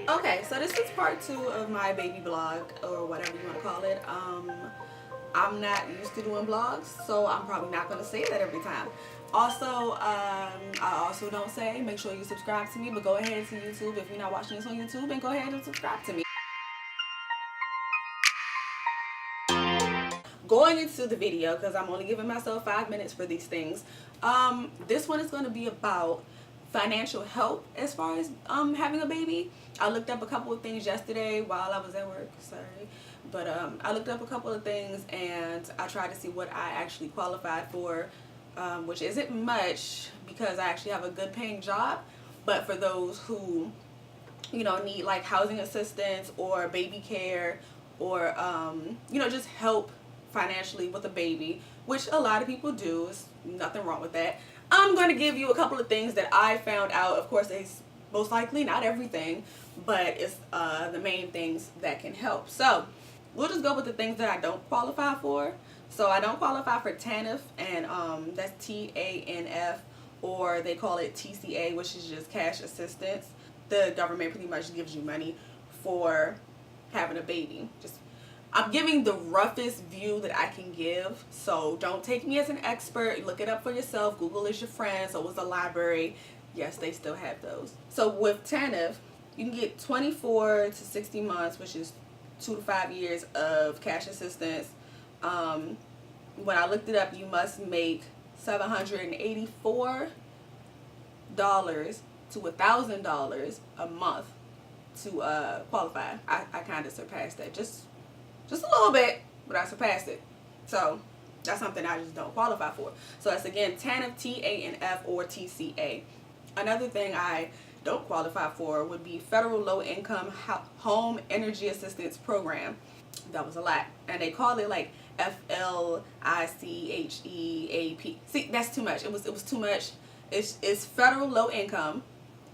Okay, so this is part 2 of my baby blog, or whatever you want to call it. I'm not used to doing blogs, so I'm probably not going to say that every time. Also, I also don't say make sure you subscribe to me, but go ahead to YouTube if you're not watching this on YouTube, and go ahead and subscribe to me. Going into the video, because I'm only giving myself 5 minutes for these things. This one is going to be about financial help as far as having a baby. I looked up a couple of things yesterday while I was at work, sorry, but I looked up a couple of things and I tried to see what I actually qualified for, which isn't much because I actually have a good paying job. But for those who, you know, need like housing assistance or baby care, or you know, just help financially with a baby, which a lot of people do, there's nothing wrong with that. I'm going to give you a couple of things that I found out. Of course, it's most likely not everything, but it's the main things that can help. So we'll just go with the things that I don't qualify for. So I don't qualify for TANF, and that's TANF, or they call it TCA, which is just cash assistance. The government pretty much gives you money for having a baby. I'm giving the roughest view that I can give, so don't take me as an expert. Look it up for yourself. Google is your friend. So is the library. Yes, they still have those. So with TANF, you can get 24 to 60 months, which is 2 to 5 years of cash assistance. When I looked it up, you must make $784 to $1,000 a month to qualify. I kind of surpassed that. Just a little bit, but I surpassed it. So that's something I just don't qualify for. So that's again TANF, TANF, or TCA. Another thing I don't qualify for would be Federal Low Income Home Energy Assistance Program. That was a lot. And they call it like FLICHEAP. See, that's too much. It was too much. It's Federal Low Income.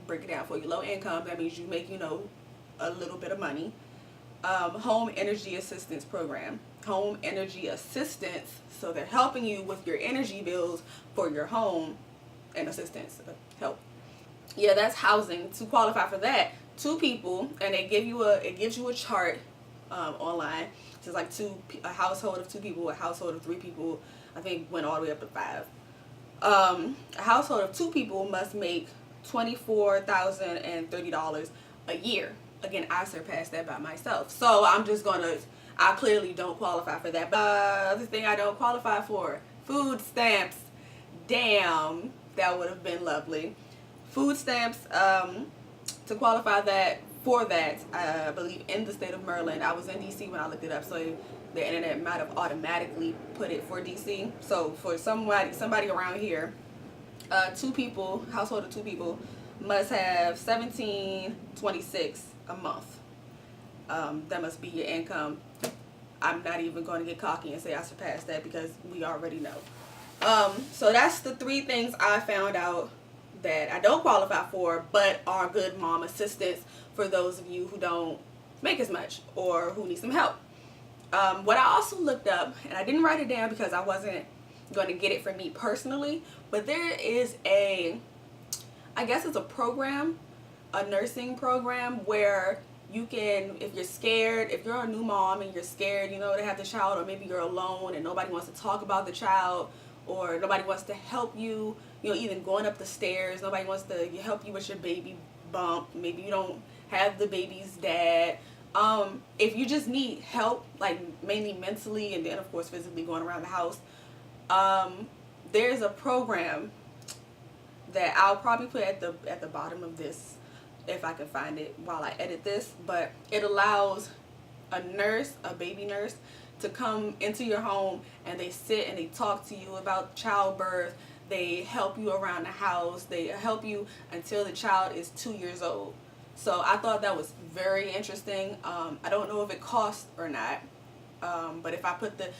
Break it down for you. Low income, that means you make, you know, a little bit of money. Home Energy Assistance Program. Home Energy Assistance, so they're helping you with your energy bills for your home, and assistance, help. Yeah, that's housing. To qualify for that, 2 people, and it gives you a chart online. So it's like a household of 2 people, a household of 3 people. I think went all the way up to 5. A household of 2 people must make $24,030 a year. Again, I surpassed that by myself. So I clearly don't qualify for that. But other thing I don't qualify for, food stamps. Damn, that would have been lovely. Food stamps, to qualify for that, I believe in the state of Maryland. I was in DC when I looked it up, so the internet might have automatically put it for DC. So for somebody around here, 2 people, household of 2 people, must have $17.26 a month. That must be your income. I'm not even going to get cocky and say I surpassed that because we already know. So that's the 3 things I found out that I don't qualify for, but are good mom assistance for those of you who don't make as much or who need some help. What I also looked up, and I didn't write it down because I wasn't going to get it for me personally, but there is I guess it's a program, a nursing program, where you can, if you're scared, if you're a new mom and you're scared, you know, to have the child, or maybe you're alone and nobody wants to talk about the child, or nobody wants to help you, you know, even going up the stairs, nobody wants to help you with your baby bump, maybe you don't have the baby's dad. If you just need help, like mainly mentally and then of course physically going around the house, there's a program that I'll probably put at the bottom of this if I can find it while I edit this, but it allows a nurse, a baby nurse, to come into your home and they sit and they talk to you about childbirth. They help you around the house. They help you until the child is 2 years old. So I thought that was very interesting. I don't know if it costs or not, but if I put the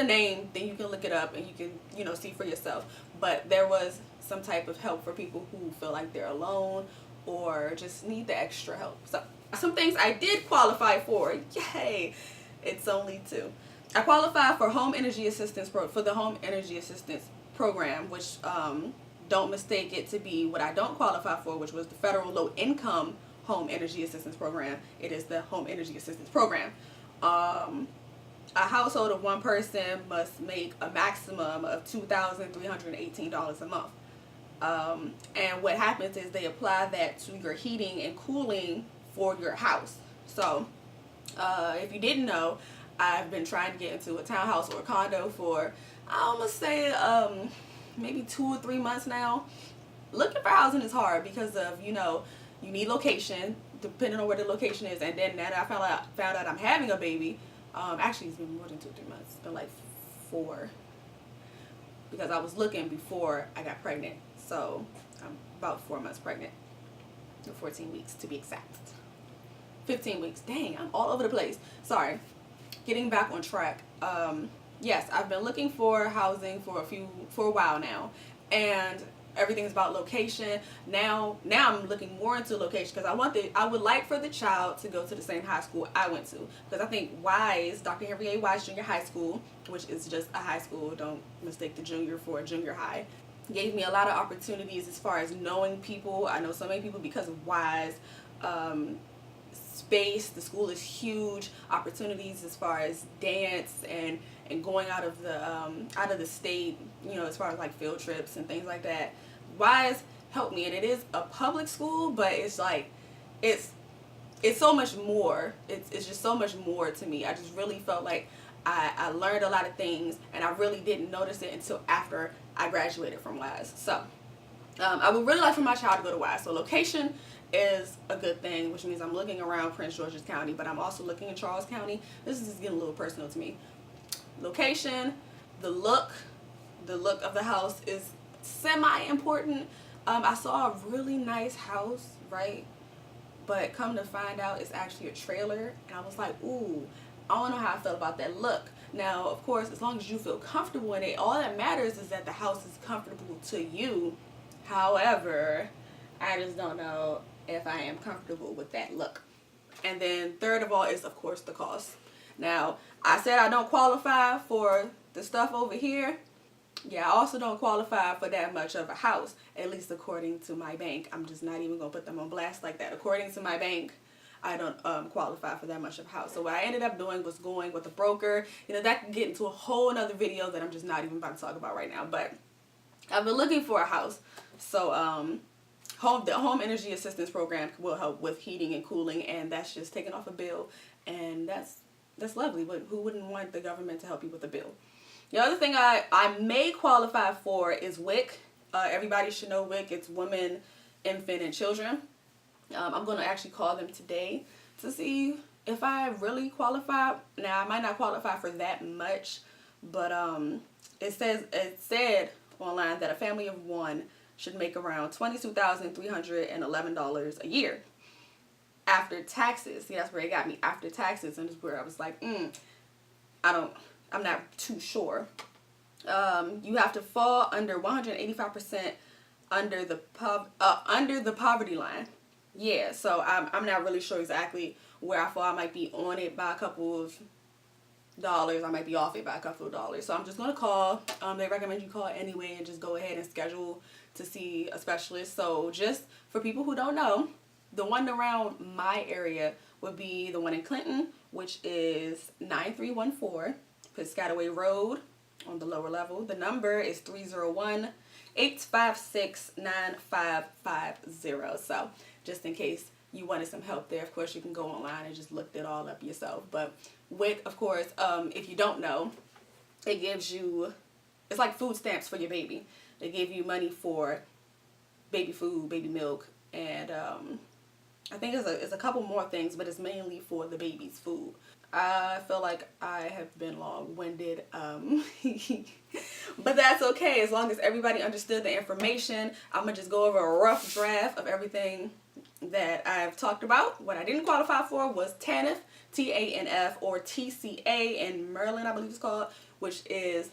name, then you can look it up and you can, you know, see for yourself. But there was some type of help for people who feel like they're alone or just need the extra help. So some things I did qualify for. Yay! It's only 2. I qualify for home energy assistance for the home energy assistance program, which don't mistake it to be what I don't qualify for, which was the Federal Low Income home energy assistance program. It is the home energy assistance program. A household of one person must make a maximum of $2,318 a month. And what happens is they apply that to your heating and cooling for your house. So if you didn't know, I've been trying to get into a townhouse or a condo for, I almost say, maybe 2 or 3 months now. Looking for housing is hard because of, you know, you need location, depending on where the location is. And then now that I found out I'm having a baby, actually it's been more than 2 or 3 months. It's been like 4, because I was looking before I got pregnant. So I'm about 4 months pregnant, or 14 weeks to be exact. 15 weeks. Dang, I'm all over the place. Sorry. Getting back on track. Yes, I've been looking for housing for a while now, and everything's about location. Now I'm looking more into location because I would like for the child to go to the same high school I went to, because I think Wise, Dr. Henry A. Wise Junior High School, which is just a high school, don't mistake the junior for a junior high, gave me a lot of opportunities as far as knowing people. I know so many people because of Wise. Space, the school is huge. Opportunities as far as dance and going out of the state, you know, as far as like field trips and things like that. Wise helped me, and it is a public school, but it's like it's so much more. It's just so much more to me. I just really felt like I learned a lot of things, and I really didn't notice it until after I graduated from Wise. So I would really like for my child to go to Wise. So location is a good thing, which means I'm looking around Prince George's County, but I'm also looking in Charles County. This is just getting a little personal to me. Location, the look of the house is semi-important. I saw a really nice house, right? But come to find out, it's actually a trailer, and I was like, ooh, I don't know how I felt about that look. Now, of course, as long as you feel comfortable in it, all that matters is that the house is comfortable to you. However, I just don't know if I am comfortable with that look. And then third of all is, of course, the cost. Now, I said I don't qualify for the stuff over here. Yeah, I also don't qualify for that much of a house, at least according to my bank. I'm just not even going to put them on blast like that. According to my bank, I don't qualify for that much of a house. So what I ended up doing was going with a broker. You know, that can get into a whole other video that I'm just not even about to talk about right now. But I've been looking for a house. So the home energy assistance program will help with heating and cooling, and that's just taking off a bill, and that's lovely. But who wouldn't want the government to help you with a bill? The other thing I may qualify for is WIC. Everybody should know WIC. It's Women, Infant, and Children. I'm going to actually call them today to see if I really qualify. Now, I might not qualify for that much, but it said online that a family of one should make around $22,311 a year after taxes. See, that's where it got me, after taxes, and it's where I was like, I'm not too sure. You have to fall under 185% under the poverty line. Yeah, so I'm not really sure exactly where I fall. I might be on it by a couple of dollars. I might be off it by a couple of dollars. So I'm just going to call. They recommend you call anyway and just go ahead and schedule to see a specialist. So just for people who don't know, the one around my area would be the one in Clinton, which is 9314 Piscataway Road on the lower level. The number is 301-856-9550. So just in case you wanted some help there, of course you can go online and just look it all up yourself. But WIC, of course, if you don't know, it gives you, it's like food stamps for your baby. They give you money for baby food, baby milk, and I think it's a couple more things, but it's mainly for the baby's food. I feel like I have been long-winded, but that's okay as long as everybody understood the information. I'm going to just go over a rough draft of everything that I've talked about. What I didn't qualify for was TANF, TANF, or TCA in Maryland, I believe it's called, which is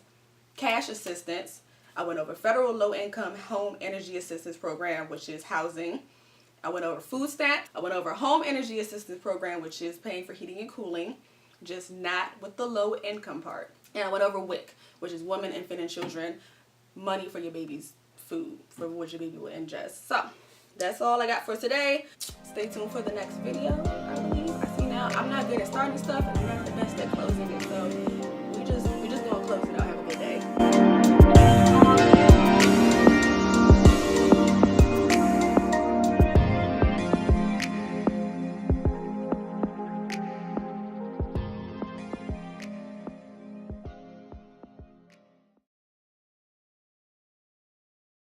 cash assistance. I went over Federal Low-Income Home Energy Assistance Program, which is housing. I went over food stamps. I went over Home Energy Assistance Program, which is paying for heating and cooling, just not with the low income part. And I went over WIC, which is Women, Infant, and Children, money for your baby's food, for what your baby will ingest. So that's all I got for today. Stay tuned for the next video, I believe. I see now I'm not good at starting stuff and I'm not the best at closing it, so we just